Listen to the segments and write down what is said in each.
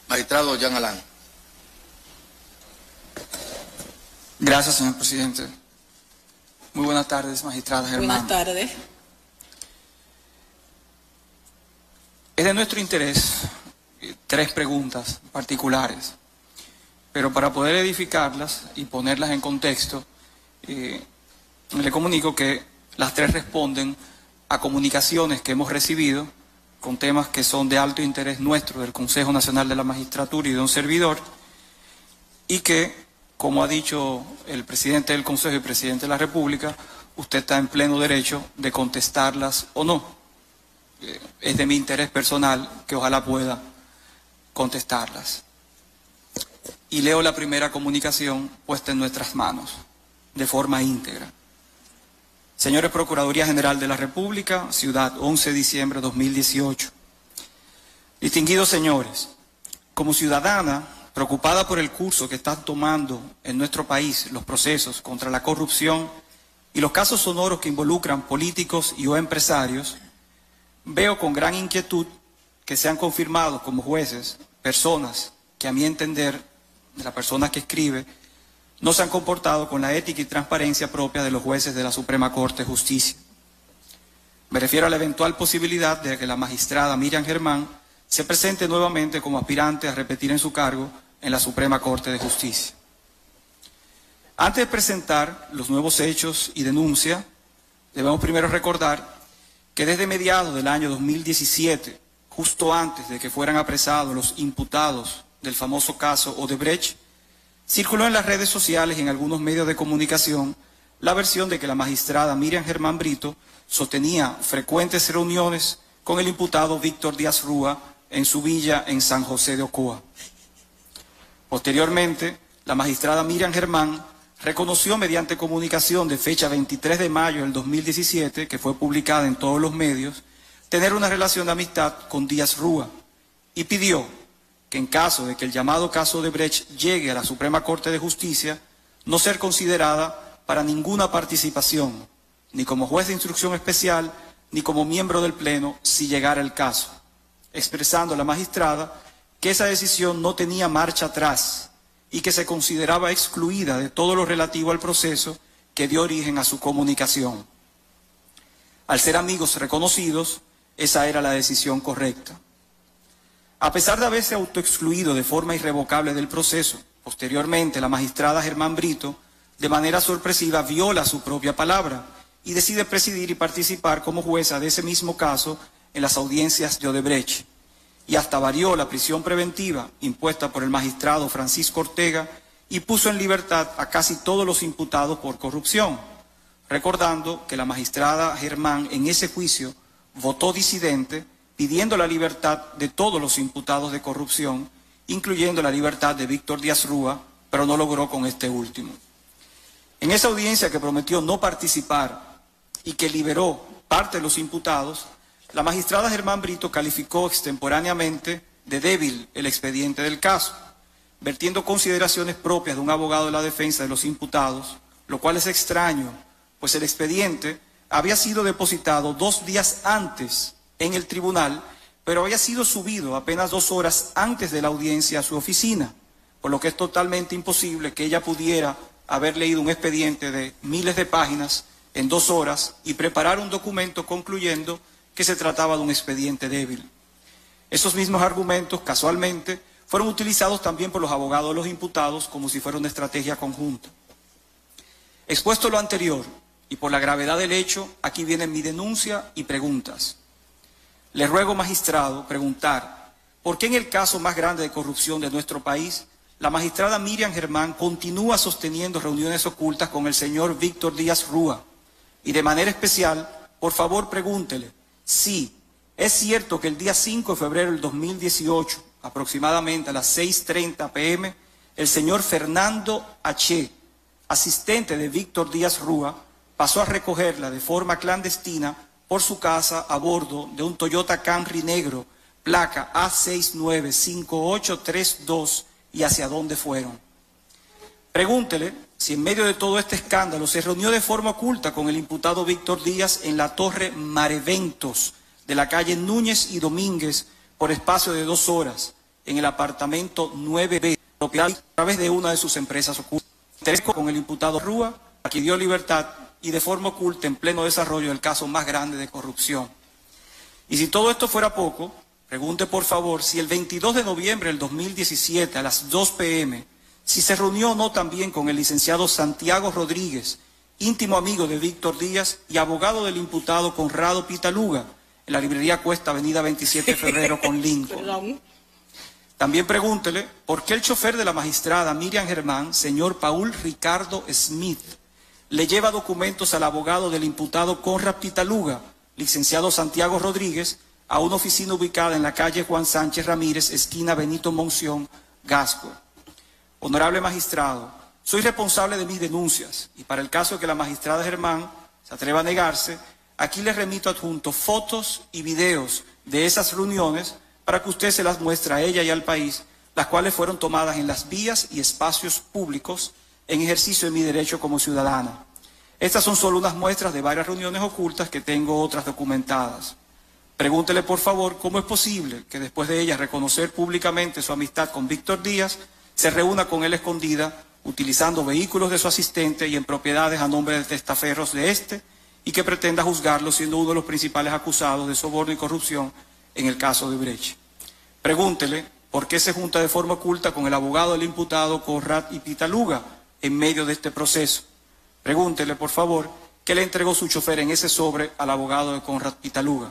Magistrado Jean Alain. Gracias, señor presidente. Muy buenas tardes, magistrada Germán. Buenas tardes. Es de nuestro interés tres preguntas particulares, pero para poder edificarlas y ponerlas en contexto, le comunico que las tres responden a comunicaciones que hemos recibido con temas que son de alto interés nuestro, del Consejo Nacional de la Magistratura y de un servidor, y que, como ha dicho el presidente del Consejo y presidente de la República, usted está en pleno derecho de contestarlas o no. Es de mi interés personal que ojalá pueda contestarlas. Y leo la primera comunicación puesta en nuestras manos, de forma íntegra. Señores Procuraduría General de la República, Ciudad, 11 de diciembre de 2018. Distinguidos señores, como ciudadana preocupada por el curso que están tomando en nuestro país los procesos contra la corrupción y los casos sonoros que involucran políticos y o empresarios, veo con gran inquietud que se han confirmado como jueces personas que, a mi entender, de la persona que escribe, no se han comportado con la ética y transparencia propia de los jueces de la Suprema Corte de Justicia. Me refiero a la eventual posibilidad de que la magistrada Miriam Germán se presente nuevamente como aspirante a repetir en su cargo en la Suprema Corte de Justicia. Antes de presentar los nuevos hechos y denuncia, debemos primero recordar que desde mediados del año 2017, justo antes de que fueran apresados los imputados del famoso caso Odebrecht, circuló en las redes sociales y en algunos medios de comunicación la versión de que la magistrada Miriam Germán Brito sostenía frecuentes reuniones con el imputado Víctor Díaz Rúa en su villa en San José de Ocoa. Posteriormente, la magistrada Miriam Germán reconoció mediante comunicación de fecha 23 de mayo del 2017, que fue publicada en todos los medios, tener una relación de amistad con Díaz Rúa y pidió que en caso de que el llamado caso de Brecht llegue a la Suprema Corte de Justicia, no ser considerada para ninguna participación, ni como juez de instrucción especial, ni como miembro del Pleno, si llegara el caso, expresando a la magistrada que esa decisión no tenía marcha atrás y que se consideraba excluida de todo lo relativo al proceso que dio origen a su comunicación. Al ser amigos reconocidos, esa era la decisión correcta. A pesar de haberse autoexcluido de forma irrevocable del proceso, posteriormente la magistrada Germán Brito, de manera sorpresiva, viola su propia palabra y decide presidir y participar como jueza de ese mismo caso en las audiencias de Odebrecht, y hasta varió la prisión preventiva impuesta por el magistrado Francisco Ortega y puso en libertad a casi todos los imputados por corrupción, recordando que la magistrada Germán en ese juicio votó disidente, pidiendo la libertad de todos los imputados de corrupción, incluyendo la libertad de Víctor Díaz Rúa, pero no logró con este último. En esa audiencia que prometió no participar y que liberó parte de los imputados, la magistrada Germán Brito calificó extemporáneamente de débil el expediente del caso, vertiendo consideraciones propias de un abogado de la defensa de los imputados, lo cual es extraño, pues el expediente había sido depositado 2 días antes en el tribunal, pero había sido subido apenas 2 horas antes de la audiencia a su oficina, por lo que es totalmente imposible que ella pudiera haber leído un expediente de miles de páginas en 2 horas y preparar un documento concluyendo que se trataba de un expediente débil. Esos mismos argumentos, casualmente, fueron utilizados también por los abogados de los imputados como si fuera una estrategia conjunta. Expuesto lo anterior y por la gravedad del hecho, aquí vienen mi denuncia y preguntas. Le ruego, magistrado, preguntar por qué en el caso más grande de corrupción de nuestro país, la magistrada Miriam Germán continúa sosteniendo reuniones ocultas con el señor Víctor Díaz Rúa. Y de manera especial, por favor, pregúntele si es cierto que el día 5 de febrero del 2018, aproximadamente a las 6:30 p.m., el señor Fernando H., asistente de Víctor Díaz Rúa, pasó a recogerla de forma clandestina por su casa a bordo de un Toyota Camry negro, placa A695832, y hacia dónde fueron. Pregúntele si en medio de todo este escándalo se reunió de forma oculta con el imputado Víctor Díaz en la Torre Mareventos de la calle Núñez y Domínguez por espacio de 2 horas en el apartamento 9B, propiedad a través de una de sus empresas ocultas. Con el imputado Rúa, a quien dio libertad y de forma oculta en pleno desarrollo del caso más grande de corrupción. Y si todo esto fuera poco, pregunte por favor si el 22 de noviembre del 2017 a las 2 p.m., si se reunió o no también con el licenciado Santiago Rodríguez, íntimo amigo de Víctor Díaz y abogado del imputado Conrado Pitaluga, en la librería Cuesta, avenida 27 de febrero con Lincoln. También pregúntele por qué el chofer de la magistrada Miriam Germán, señor Paul Ricardo Smith, le lleva documentos al abogado del imputado Conrado Pitaluga, licenciado Santiago Rodríguez, a una oficina ubicada en la calle Juan Sánchez Ramírez, esquina Benito Monción, Gasco. Honorable magistrado, soy responsable de mis denuncias y para el caso de que la magistrada Germán se atreva a negarse, aquí les remito adjunto fotos y videos de esas reuniones para que usted se las muestre a ella y al país, las cuales fueron tomadas en las vías y espacios públicos en ejercicio de mi derecho como ciudadana. Estas son solo unas muestras de varias reuniones ocultas que tengo otras documentadas. Pregúntele por favor cómo es posible que después de ella reconocer públicamente su amistad con Víctor Díaz, se reúna con él escondida, utilizando vehículos de su asistente y en propiedades a nombre de testaferros de este, y que pretenda juzgarlo siendo uno de los principales acusados de soborno y corrupción en el caso de Brecht. Pregúntele por qué se junta de forma oculta con el abogado del imputado Conrado Pitaluga en medio de este proceso. Pregúntele, por favor, qué le entregó su chofer en ese sobre al abogado de Conrado Pitaluga.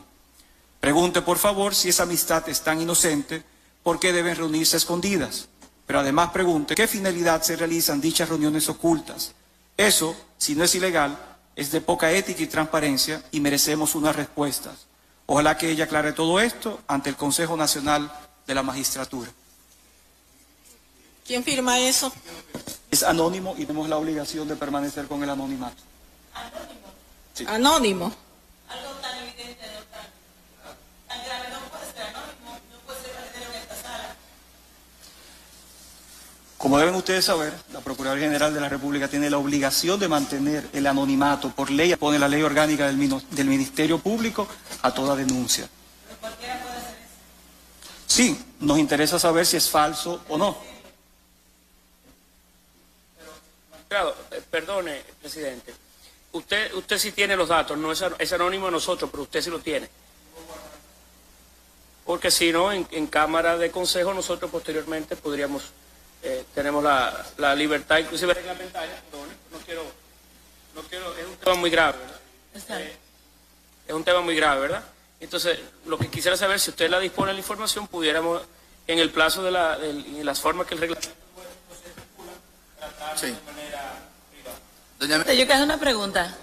Pregunte, por favor, si esa amistad es tan inocente, ¿por qué deben reunirse escondidas? Pero además pregunte qué finalidad se realizan dichas reuniones ocultas. Eso, si no es ilegal, es de poca ética y transparencia y merecemos unas respuestas. Ojalá que ella aclare todo esto ante el Consejo Nacional de la Magistratura. ¿Quién firma eso? Es anónimo y tenemos la obligación de permanecer con el anonimato. ¿Anónimo? Sí. Anónimo. Algo tan evidente, tan grave, no puede ser anónimo, no puede ser verdadero en esta sala. Como deben ustedes saber, la Procuraduría General de la República tiene la obligación de mantener el anonimato. Por ley, pone la ley orgánica del Ministerio Público a toda denuncia. ¿Pero cualquiera puede hacer eso? Sí, nos interesa saber si es falso o no. Claro, perdone, presidente. Usted sí tiene los datos, no es anónimo a nosotros, pero usted sí lo tiene. Porque si no, en Cámara de Consejo nosotros posteriormente podríamos... tenemos la libertad inclusive reglamentaria, no quiero, es un tema muy grave, ¿verdad? Es un tema muy grave, ¿verdad? Entonces, lo que quisiera saber, si usted la dispone de la información, pudiéramos, en el plazo en las formas que el reglamento tratar Sí. de manera privada. Doña Yo quiero hacer una pregunta.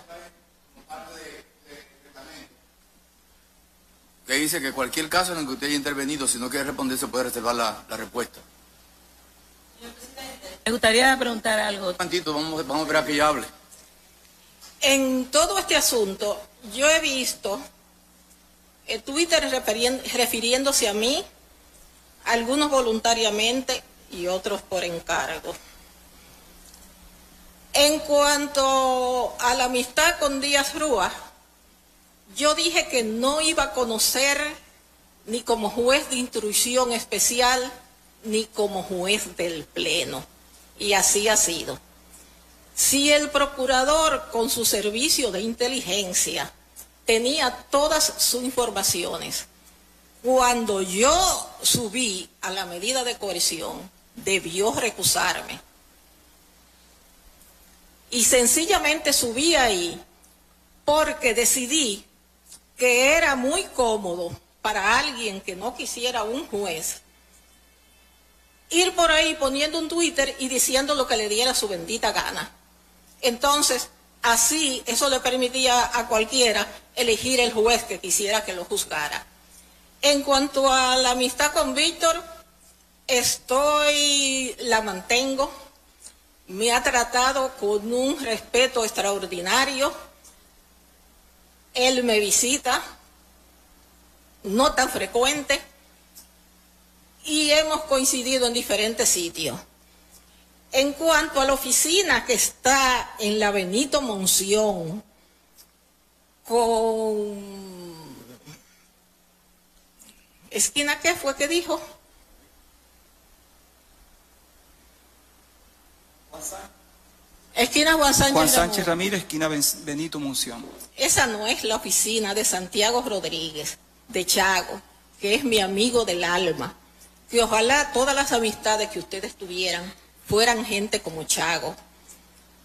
que dice que cualquier caso en el que usted haya intervenido, si no quiere responder, se puede reservar la respuesta. Me gustaría preguntar algo. Un momentito, vamos a esperar que ella hable. En todo este asunto, yo he visto Twitter refiriéndose a mí, algunos voluntariamente y otros por encargo. En cuanto a la amistad con Díaz Rúa, yo dije que no iba a conocer ni como juez de instrucción especial, ni como juez del Pleno. Y así ha sido. Si el procurador, con su servicio de inteligencia, tenía todas sus informaciones, cuando yo subí a la medida de coerción, debió recusarme. Y sencillamente subí ahí porque decidí que era muy cómodo para alguien que no quisiera un juez ir por ahí poniendo un Twitter y diciendo lo que le diera su bendita gana. Entonces, así, eso le permitía a cualquiera elegir el juez que quisiera que lo juzgara. En cuanto a la amistad con Víctor, la mantengo, me ha tratado con un respeto extraordinario, él me visita, no tan frecuente, y hemos coincidido en diferentes sitios. En cuanto a la oficina que está en la Benito Monción, con... ¿Esquina qué fue que dijo? Esquina Juan Sánchez Ramírez, esquina Benito Monción. Esa no es la oficina de Santiago Rodríguez, de Chago, que es mi amigo del alma. Que ojalá todas las amistades que ustedes tuvieran fueran gente como Chago.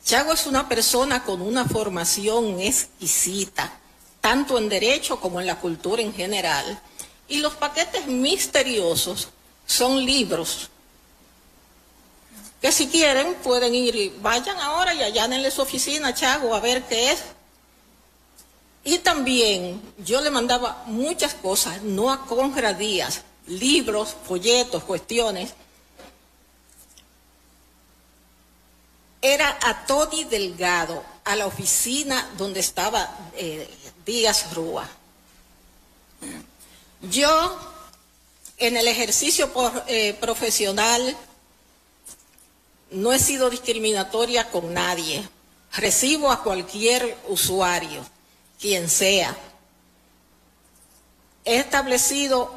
Chago es una persona con una formación exquisita, tanto en derecho como en la cultura en general. Y los paquetes misteriosos son libros que si quieren pueden ir, vayan ahora y allánenle su oficina a Chago a ver qué es. Y también yo le mandaba muchas cosas, no a Conrad Díaz, libros, folletos, cuestiones. Era a Tony Delgado, a la oficina donde estaba Díaz Rúa. Yo, en el ejercicio profesional, no he sido discriminatoria con nadie. Recibo a cualquier usuario, quien sea. He establecido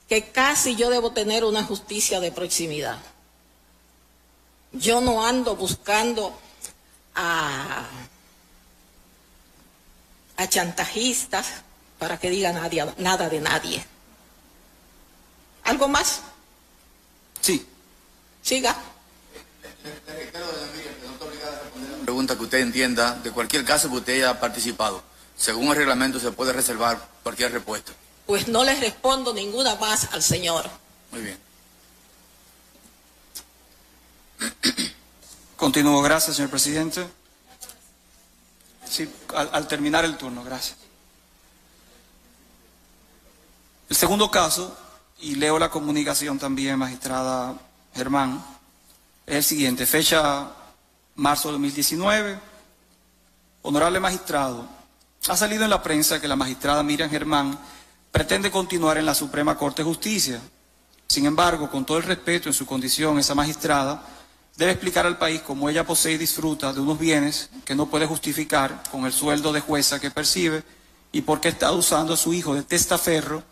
que casi yo debo tener una justicia de proximidad. Yo no ando buscando a chantajistas para que digan nada de nadie. ¿Algo más? Sí. Siga. Le recuerdo, doña Miriam, que no está obligada a responder a una pregunta que usted entienda de cualquier caso que usted haya participado. Según el reglamento se puede reservar cualquier respuesta. Pues no les respondo ninguna más al señor. Muy bien. Continúo, gracias, señor presidente. Sí, al terminar el turno, gracias. El segundo caso, y leo la comunicación también, magistrada Germán, es el siguiente, fecha marzo de 2019. Honorable magistrado, ha salido en la prensa que la magistrada Miriam Germán pretende continuar en la Suprema Corte de Justicia. Sin embargo, con todo el respeto en su condición, esa magistrada debe explicar al país cómo ella posee y disfruta de unos bienes que no puede justificar con el sueldo de jueza que percibe y por qué está usando a su hijo de testaferro,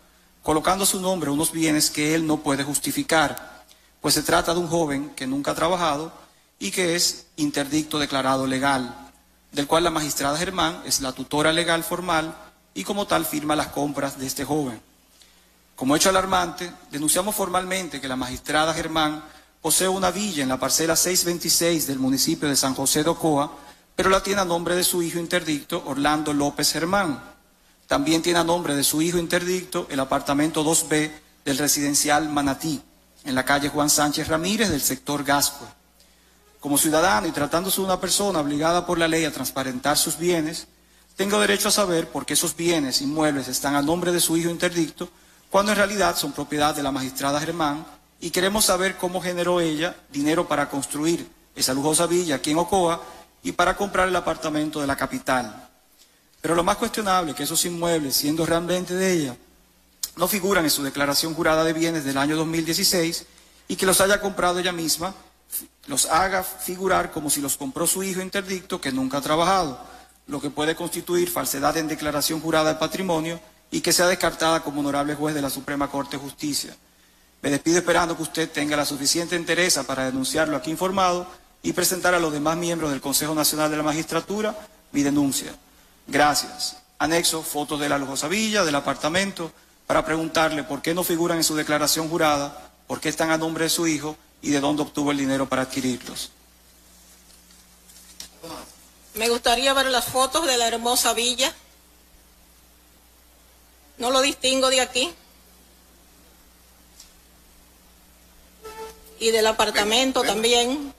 colocando a su nombre unos bienes que él no puede justificar, pues se trata de un joven que nunca ha trabajado y que es interdicto declarado legal, del cual la magistrada Germán es la tutora legal formal y como tal firma las compras de este joven. Como hecho alarmante, denunciamos formalmente que la magistrada Germán posee una villa en la parcela 626 del municipio de San José de Ocoa, pero la tiene a nombre de su hijo interdicto Orlando López Germán. También tiene a nombre de su hijo interdicto el apartamento 2B del residencial Manatí, en la calle Juan Sánchez Ramírez del sector Gascue. Como ciudadano y tratándose de una persona obligada por la ley a transparentar sus bienes, tengo derecho a saber por qué esos bienes inmuebles están a nombre de su hijo interdicto, cuando en realidad son propiedad de la magistrada Germán, y queremos saber cómo generó ella dinero para construir esa lujosa villa aquí en Ocoa y para comprar el apartamento de la capital. Pero lo más cuestionable es que esos inmuebles, siendo realmente de ella, no figuran en su declaración jurada de bienes del año 2016 y que los haya comprado ella misma, los haga figurar como si los compró su hijo interdicto que nunca ha trabajado, lo que puede constituir falsedad en declaración jurada de patrimonio y que sea descartada como honorable juez de la Suprema Corte de Justicia. Me despido esperando que usted tenga la suficiente entereza para denunciarlo aquí informado y presentar a los demás miembros del Consejo Nacional de la Magistratura mi denuncia. Gracias. Anexo fotos de la lujosa villa, del apartamento, para preguntarle por qué no figuran en su declaración jurada, por qué están a nombre de su hijo y de dónde obtuvo el dinero para adquirirlos. Me gustaría ver las fotos de la hermosa villa. No lo distingo de aquí. Y del apartamento también.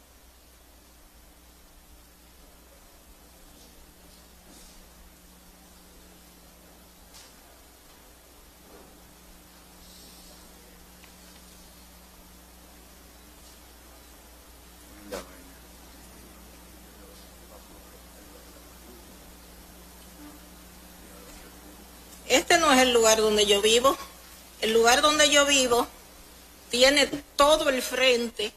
Este no es el lugar donde yo vivo. El lugar donde yo vivo tiene todo el frente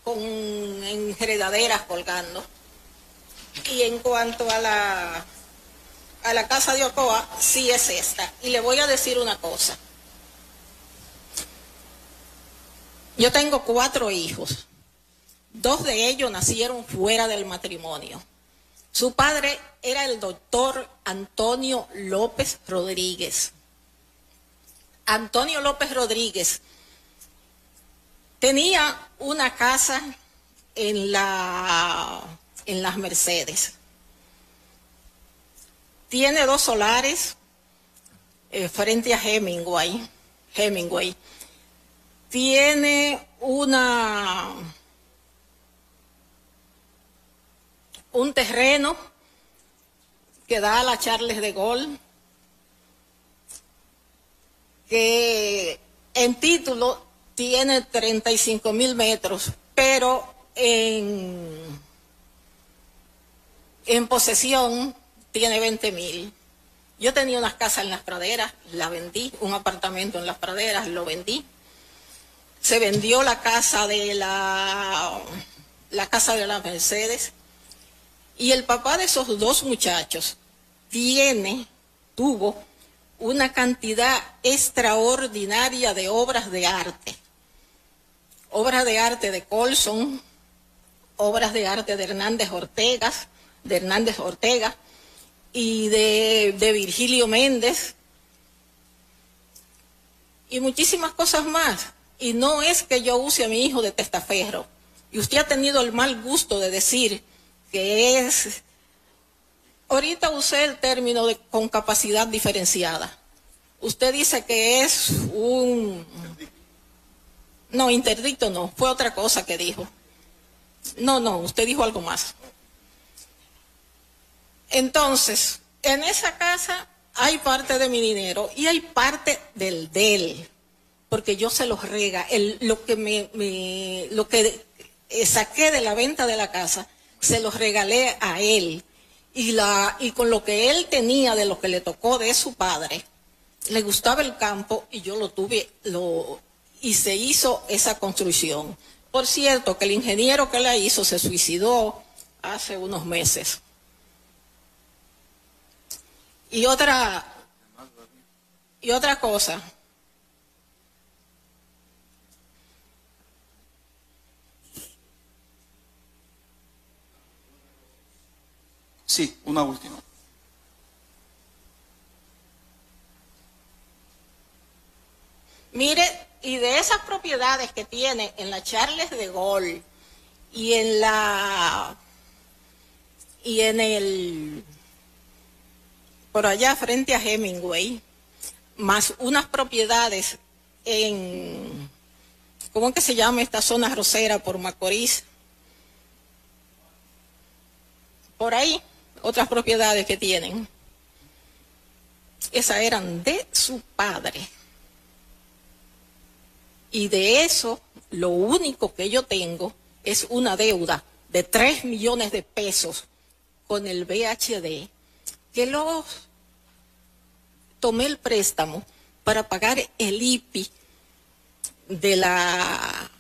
con enredaderas colgando. Y en cuanto a la casa de Ocoa, sí es esta. Y le voy a decir una cosa. Yo tengo 4 hijos. 2 de ellos nacieron fuera del matrimonio. Su padre era el doctor Antonio López Rodríguez. Antonio López Rodríguez tenía una casa en las Mercedes. Tiene 2 solares frente a Hemingway. Tiene un terreno que da a la Charles de Gaulle, que en título tiene 35.000 metros, pero en posesión tiene 20.000. Yo tenía unas casas en Las Praderas, la vendí, un apartamento en Las Praderas, lo vendí. Se vendió la casa de la casa de las Mercedes. Y el papá de esos 2 muchachos tuvo una cantidad extraordinaria de obras de arte. Obras de arte de Colson, obras de arte de Hernández Ortega y de Virgilio Méndez y muchísimas cosas más. Y no es que yo use a mi hijo de testaferro. Y usted ha tenido el mal gusto de decir que es, ahorita usé el término de con capacidad diferenciada. Usted dice que es no, interdicto no, fue otra cosa que dijo. No, usted dijo algo más. Entonces, en esa casa hay parte de mi dinero y hay parte del de él, porque yo se los rega. Lo que saqué de la venta de la casa, se los regalé a él. Y con lo que él tenía de lo que le tocó de su padre, le gustaba el campo y yo lo tuve, y se hizo esa construcción. Por cierto, que el ingeniero que la hizo se suicidó hace unos meses. Y otra cosa. Sí, una última. Mire, y de esas propiedades que tiene en la Charles de Gaulle y por allá frente a Hemingway, más unas propiedades en, ¿cómo es que se llama esta zona rosera por Macorís? Por ahí, otras propiedades que tienen. Esas eran de su padre. Y de eso, lo único que yo tengo es una deuda de 3 millones de pesos con el VHD, que tomé el préstamo para pagar el IPI de la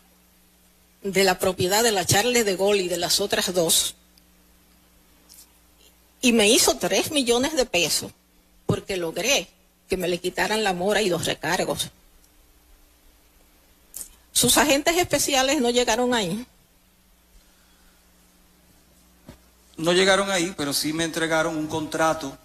propiedad de la Charles de Gaulle y de las otras 2. Y me hizo 3 millones de pesos porque logré que me le quitaran la mora y los recargos. Sus agentes especiales no llegaron ahí. No llegaron ahí, pero sí me entregaron un contrato,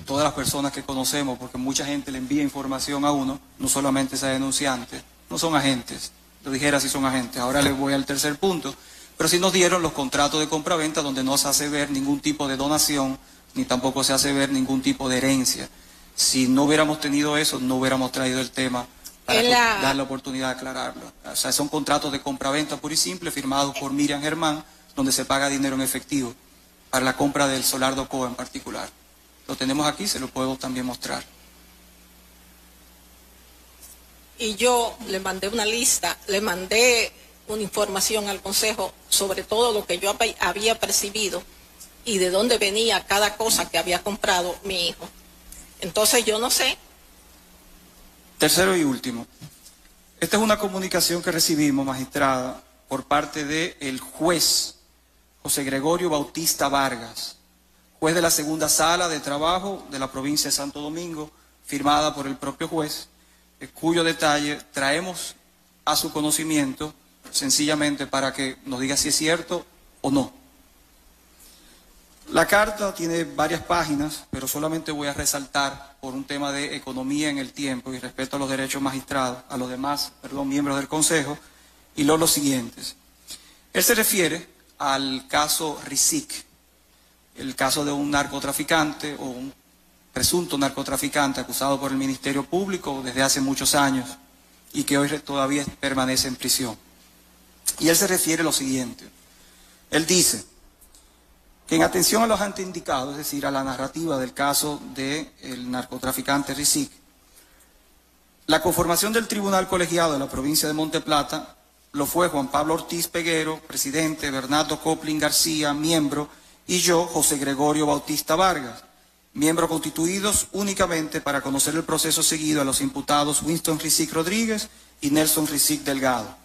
todas las personas que conocemos, porque mucha gente le envía información a uno, no solamente esa denunciante, no son agentes, lo dijera si son agentes. Ahora les voy al tercer punto, pero sí nos dieron los contratos de compraventa donde no se hace ver ningún tipo de donación, ni tampoco se hace ver ningún tipo de herencia. Si no hubiéramos tenido eso, no hubiéramos traído el tema para dar la oportunidad de aclararlo. O sea, son contratos de compraventa pura y simple firmados por Miriam Germán, donde se paga dinero en efectivo para la compra del solar de Ocoa en particular. Lo tenemos aquí, se lo puedo también mostrar. Y yo le mandé una lista, le mandé una información al Consejo sobre todo lo que yo había percibido y de dónde venía cada cosa que había comprado mi hijo. Entonces yo no sé. Tercero y último. Esta es una comunicación que recibimos, magistrada, por parte del juez José Gregorio Bautista Vargas, juez de la segunda sala de trabajo de la provincia de Santo Domingo, firmada por el propio juez, cuyo detalle traemos a su conocimiento sencillamente para que nos diga si es cierto o no. La carta tiene varias páginas, pero solamente voy a resaltar por un tema de economía en el tiempo y respeto a los derechos magistrados, a los demás, miembros del Consejo, y los siguientes. Él se refiere al caso Rizik, el caso de un narcotraficante o un presunto narcotraficante acusado por el Ministerio Público desde hace muchos años y que hoy todavía permanece en prisión. Y él se refiere a lo siguiente. Él dice que en atención a los anteindicado, es decir, a la narrativa del caso del narcotraficante Rizik, la conformación del Tribunal Colegiado de la provincia de Monte Plata lo fue Juan Pablo Ortiz Peguero, presidente, Bernardo Coplin García, miembro, y yo, José Gregorio Bautista Vargas, miembros constituidos únicamente para conocer el proceso seguido a los imputados Winston Rizik Rodríguez y Nelson Rizik Delgado.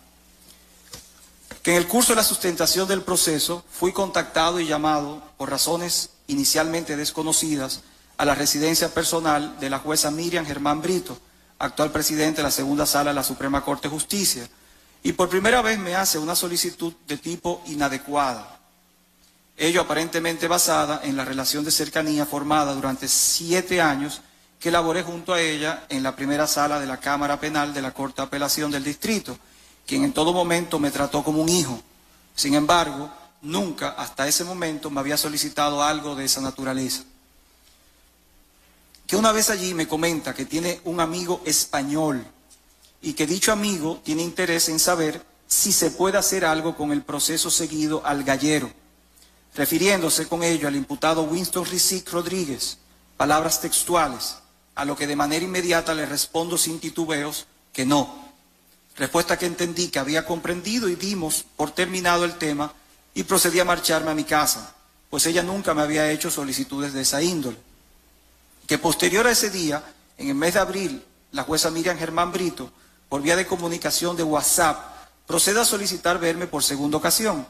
Que en el curso de la sustentación del proceso fui contactado y llamado por razones inicialmente desconocidas a la residencia personal de la jueza Miriam Germán Brito, actual presidente de la segunda sala de la Suprema Corte de Justicia, y por primera vez me hace una solicitud de tipo inadecuada, ello aparentemente basada en la relación de cercanía formada durante 7 años que elaboré junto a ella en la primera sala de la Cámara Penal de la Corte de Apelación del Distrito, quien en todo momento me trató como un hijo. Sin embargo, nunca hasta ese momento me había solicitado algo de esa naturaleza. Que una vez allí me comenta que tiene un amigo español y que dicho amigo tiene interés en saber si se puede hacer algo con el proceso seguido al gallero, refiriéndose con ello al imputado Winston Rizik Rodríguez, palabras textuales, a lo que de manera inmediata le respondo sin titubeos que no. Respuesta que entendí que había comprendido y dimos por terminado el tema y procedí a marcharme a mi casa, pues ella nunca me había hecho solicitudes de esa índole. Que posterior a ese día, en el mes de abril, la jueza Miriam Germán Brito, por vía de comunicación de WhatsApp, procede a solicitar verme por segunda ocasión,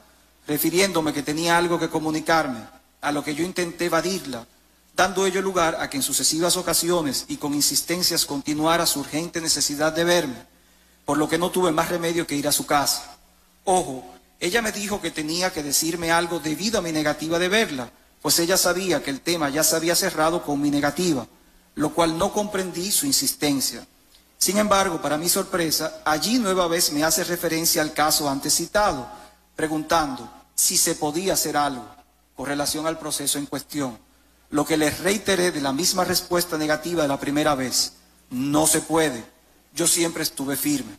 refiriéndome que tenía algo que comunicarme, a lo que yo intenté evadirla, dando ello lugar a que en sucesivas ocasiones y con insistencias continuara su urgente necesidad de verme, por lo que no tuve más remedio que ir a su casa. Ojo, ella me dijo que tenía que decirme algo debido a mi negativa de verla, pues ella sabía que el tema ya se había cerrado con mi negativa, lo cual no comprendí su insistencia. Sin embargo, para mi sorpresa, allí nueva vez me hace referencia al caso antes citado, preguntando si se podía hacer algo con relación al proceso en cuestión, lo que les reiteré de la misma respuesta negativa de la primera vez: no se puede, yo siempre estuve firme.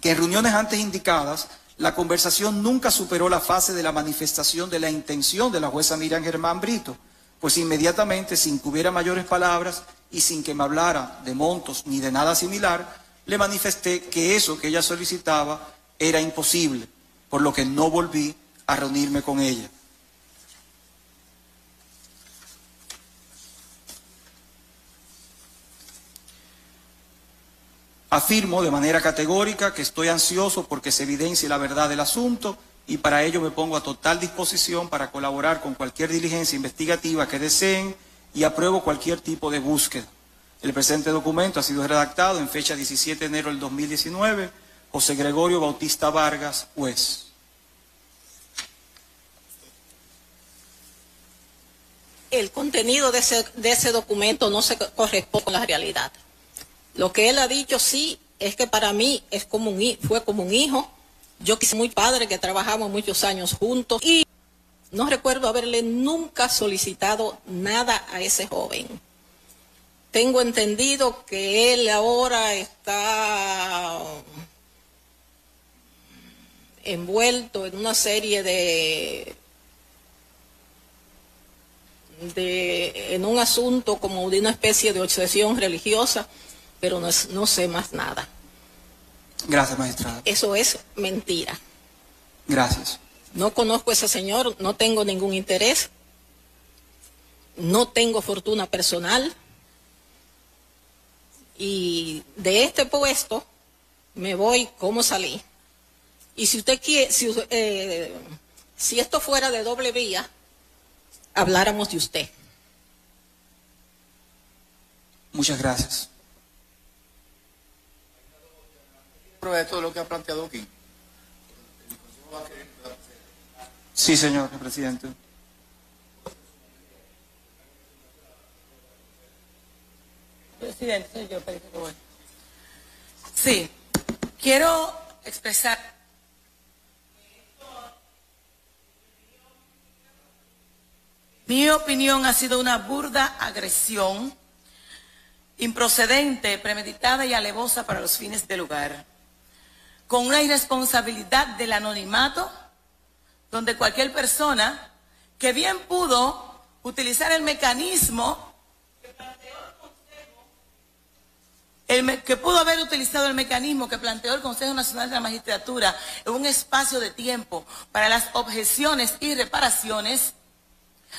Que en reuniones antes indicadas, la conversación nunca superó la fase de la manifestación de la intención de la jueza Miriam Germán Brito, pues inmediatamente, sin que hubiera mayores palabras y sin que me hablara de montos ni de nada similar, le manifesté que eso que ella solicitaba era imposible, por lo que no volví a reunirme con ella. Afirmo de manera categórica que estoy ansioso porque se evidencie la verdad del asunto y para ello me pongo a total disposición para colaborar con cualquier diligencia investigativa que deseen y apruebo cualquier tipo de búsqueda. El presente documento ha sido redactado en fecha 17 de enero del 2019, José Gregorio Bautista Vargas, juez. El contenido de ese documento no se corresponde con la realidad. Lo que él ha dicho sí es que para mí es fue como un hijo. Yo quise muy padre, que trabajamos muchos años juntos y no recuerdo haberle nunca solicitado nada a ese joven. Tengo entendido que él ahora está envuelto en una serie en un asunto como de una especie de obsesión religiosa, pero no sé más nada. Gracias, magistrada. Eso es mentira. Gracias. No conozco a ese señor, no tengo ningún interés, no tengo fortuna personal y de este puesto me voy como salí, Y si usted quiere, si esto fuera de doble vía, habláramos de usted. Muchas gracias. Pero esto es lo que ha planteado aquí. Sí, señor presidente. Presidente, soy yo, pero bueno. Sí, quiero expresar mi opinión ha sido una burda agresión, improcedente, premeditada y alevosa para los fines del lugar, con una irresponsabilidad del anonimato, donde cualquier persona que bien pudo utilizar el mecanismo que pudo haber utilizado el mecanismo que planteó el Consejo Nacional de la Magistratura en un espacio de tiempo para las objeciones y reparaciones,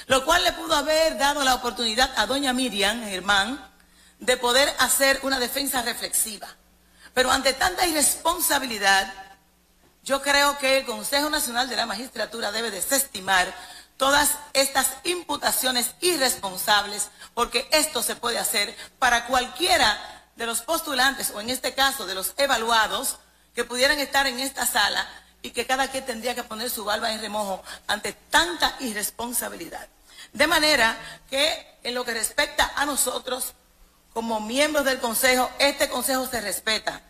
lo cual le pudo haber dado la oportunidad a doña Miriam Germán de poder hacer una defensa reflexiva. Pero ante tanta irresponsabilidad, yo creo que el Consejo Nacional de la Magistratura debe desestimar todas estas imputaciones irresponsables, porque esto se puede hacer para cualquiera de los postulantes, o en este caso de los evaluados, que pudieran estar en esta sala y que cada quien tendría que poner su barba en remojo ante tanta irresponsabilidad. De manera que en lo que respecta a nosotros, como miembros del Consejo, este Consejo se respeta.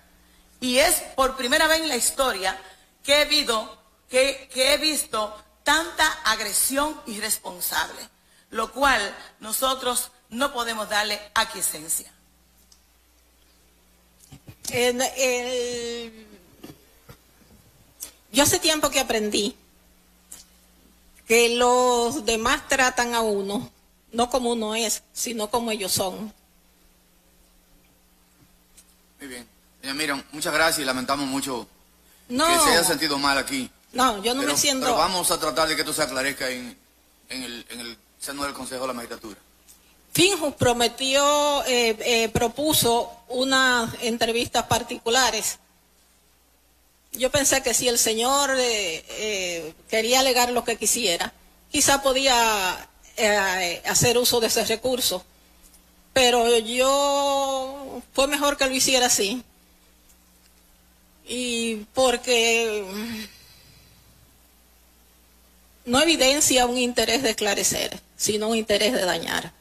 Y es por primera vez en la historia que he visto tanta agresión irresponsable, lo cual nosotros no podemos darle aquiescencia. Yo hace tiempo que aprendí que los demás tratan a uno, no como uno es, sino como ellos son. Muy bien. Miriam, muchas gracias y lamentamos mucho No, que se haya sentido mal aquí. no, yo no me siento... Pero vamos a tratar de que esto se aclarezca en el seno del Consejo de la Magistratura. Finjus propuso unas entrevistas particulares. Yo pensé que si el señor quería alegar lo que quisiera, quizá podía hacer uso de ese recurso. Pero fue mejor que lo hiciera así. Y porque no evidencia un interés de esclarecer, sino un interés de dañar.